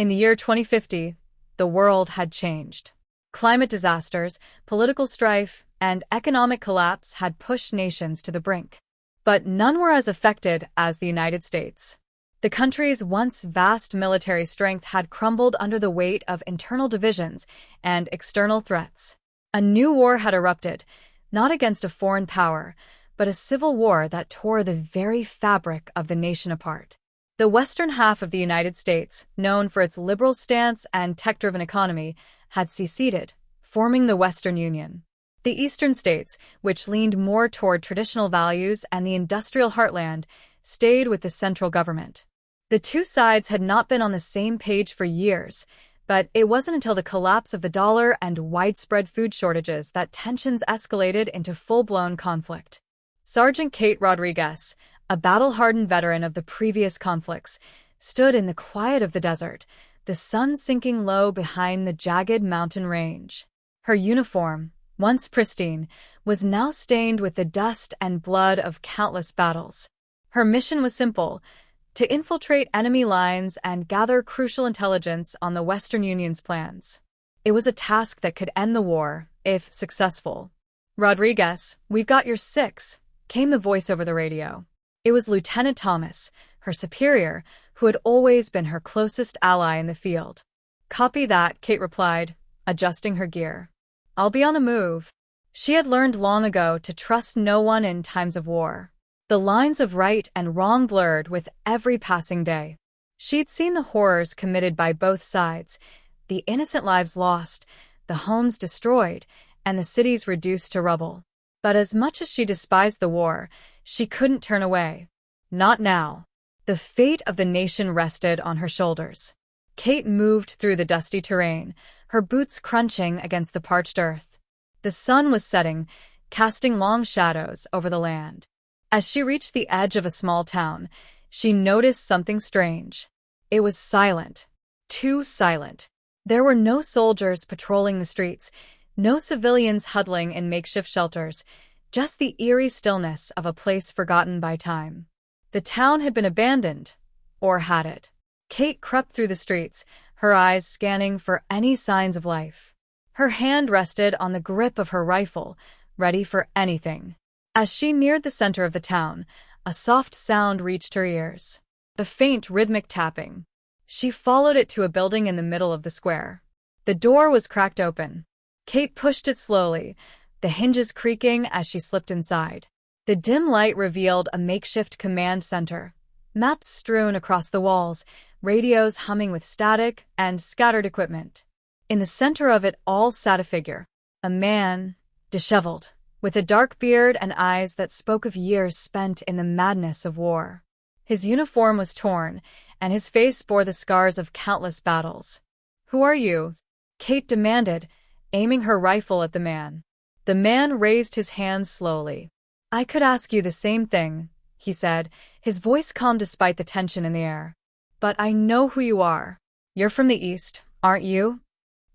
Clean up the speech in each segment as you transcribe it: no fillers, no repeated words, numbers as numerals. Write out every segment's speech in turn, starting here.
In the year 2050, the world had changed. Climate disasters, political strife, and economic collapse had pushed nations to the brink. But none were as affected as the United States. The country's once vast military strength had crumbled under the weight of internal divisions and external threats. A new war had erupted, not against a foreign power, but a civil war that tore the very fabric of the nation apart. The western half of the United States, known for its liberal stance and tech-driven economy, had seceded, forming the Western Union. The eastern states, which leaned more toward traditional values and the industrial heartland, stayed with the central government. The two sides had not been on the same page for years, but it wasn't until the collapse of the dollar and widespread food shortages that tensions escalated into full-blown conflict. Sergeant Kate Rodriguez, a battle-hardened veteran of the previous conflicts, stood in the quiet of the desert, the sun sinking low behind the jagged mountain range. Her uniform, once pristine, was now stained with the dust and blood of countless battles. Her mission was simple: to infiltrate enemy lines and gather crucial intelligence on the Western Union's plans. It was a task that could end the war, if successful. "Rodriguez, we've got your six," came the voice over the radio. It was Lieutenant Thomas, her superior, who had always been her closest ally in the field. "Copy that," Kate replied, adjusting her gear. "I'll be on the move." She had learned long ago to trust no one in times of war. The lines of right and wrong blurred with every passing day. She'd seen the horrors committed by both sides, the innocent lives lost, the homes destroyed, and the cities reduced to rubble. But as much as she despised the war, she couldn't turn away. Not now. The fate of the nation rested on her shoulders. Kate moved through the dusty terrain, her boots crunching against the parched earth. The sun was setting, casting long shadows over the land. As she reached the edge of a small town, she noticed something strange. It was silent. Too silent. There were no soldiers patrolling the streets, no civilians huddling in makeshift shelters, just the eerie stillness of a place forgotten by time. The town had been abandoned, or had it? Kate crept through the streets, her eyes scanning for any signs of life. Her hand rested on the grip of her rifle, ready for anything. As she neared the center of the town, a soft sound reached her ears. A faint rhythmic tapping. She followed it to a building in the middle of the square. The door was cracked open. Kate pushed it slowly, the hinges creaking as she slipped inside. The dim light revealed a makeshift command center, maps strewn across the walls, radios humming with static, and scattered equipment. In the center of it all sat a figure, a man, disheveled, with a dark beard and eyes that spoke of years spent in the madness of war. His uniform was torn, and his face bore the scars of countless battles. "Who are you?" Kate demanded, aiming her rifle at the man. The man raised his hands slowly. "I could ask you the same thing," he said, his voice calm despite the tension in the air. "But I know who you are. You're from the East, aren't you?"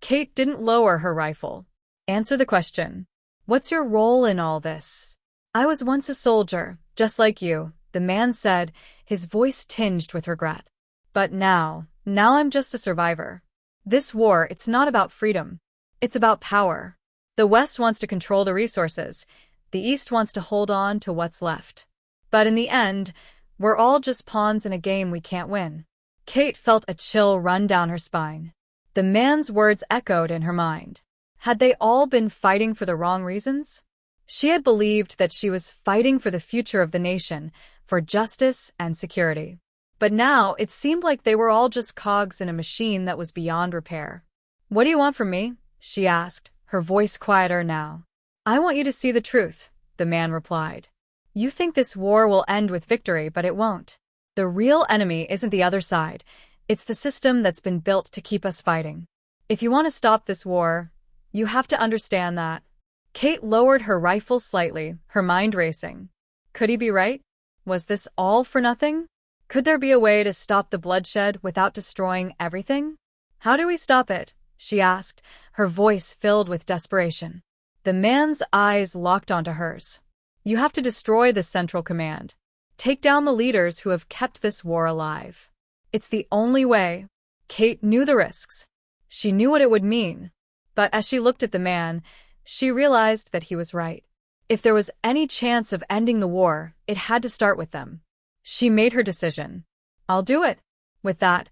Kate didn't lower her rifle. "Answer the question. What's your role in all this?" "I was once a soldier, just like you," the man said, his voice tinged with regret. "But now I'm just a survivor. This war, it's not about freedom. It's about power. The West wants to control the resources. The East wants to hold on to what's left. But in the end, we're all just pawns in a game we can't win." Kate felt a chill run down her spine. The man's words echoed in her mind. Had they all been fighting for the wrong reasons? She had believed that she was fighting for the future of the nation, for justice and security. But now it seemed like they were all just cogs in a machine that was beyond repair. "What do you want from me?" she asked, her voice quieter now. "I want you to see the truth," the man replied. "You think this war will end with victory, but it won't. The real enemy isn't the other side. It's the system that's been built to keep us fighting. If you want to stop this war, you have to understand that." Kate lowered her rifle slightly, her mind racing. Could he be right? Was this all for nothing? Could there be a way to stop the bloodshed without destroying everything? "How do we stop it?" she asked, her voice filled with desperation. The man's eyes locked onto hers. "You have to destroy the Central Command. Take down the leaders who have kept this war alive. It's the only way." Kate knew the risks. She knew what it would mean. But as she looked at the man, she realized that he was right. If there was any chance of ending the war, it had to start with them. She made her decision. I'll do it. With that,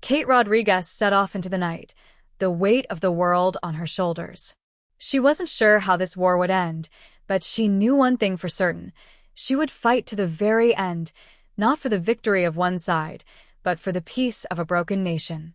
Kate Rodriguez set off into the night, the weight of the world on her shoulders. She wasn't sure how this war would end, but she knew one thing for certain. She would fight to the very end, not for the victory of one side, but for the peace of a broken nation.